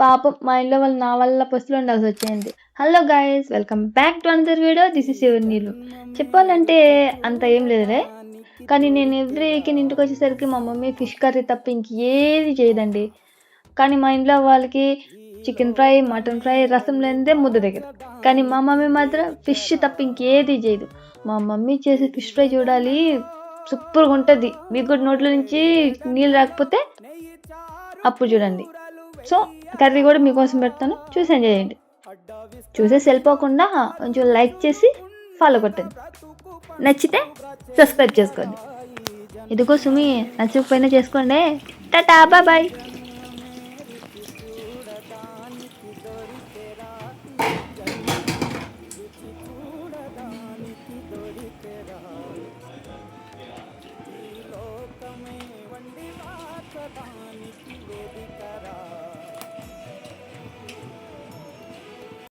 పాపం మా ఇంట్లో వాళ్ళు నా వల్ల పస్తులు ఉండాల్సి వచ్చింది. Hello guys, welcome back to another video. This is your నీళ్ళు. చెప్పాలంటే అంత ఏం లేదులే, కానీ నేను ఎవ్రీ వీకెండ్ ఇంటికి వచ్చేసరికి మా మమ్మీ ఫిష్ కర్రీ తప్ప ఇంకేది చేయదండి. కానీ మా ఇంట్లో వాళ్ళకి చికెన్ ఫ్రై, మటన్ ఫ్రై, రసం లేనిదే ముద్ద దగ్గర. కానీ మా మమ్మీ మాత్రం ఫిష్ తప్ప ఇంకేది చేయదు. మా మమ్మీ చేసే ఫిష్ ఫ్రై చూడాలి, సూపర్గా ఉంటుంది. మీకు కూడా నోట్ల నుంచి నీళ్ళు రాకపోతే అప్పుడు చూడండి. సో కర్రీ కూడా మీకోసం పెడతాను, చూసి ఎంజాయ్ చేయండి. చూసేసి వెళ్ళిపోకుండా కొంచెం లైక్ చేసి ఫాలో కొట్టండి. నచ్చితే సబ్స్క్రైబ్ చేసుకోండి. ఇదిగో సుమి, నచ్చకపోయినా చేసుకోండి. Tata, bye bye.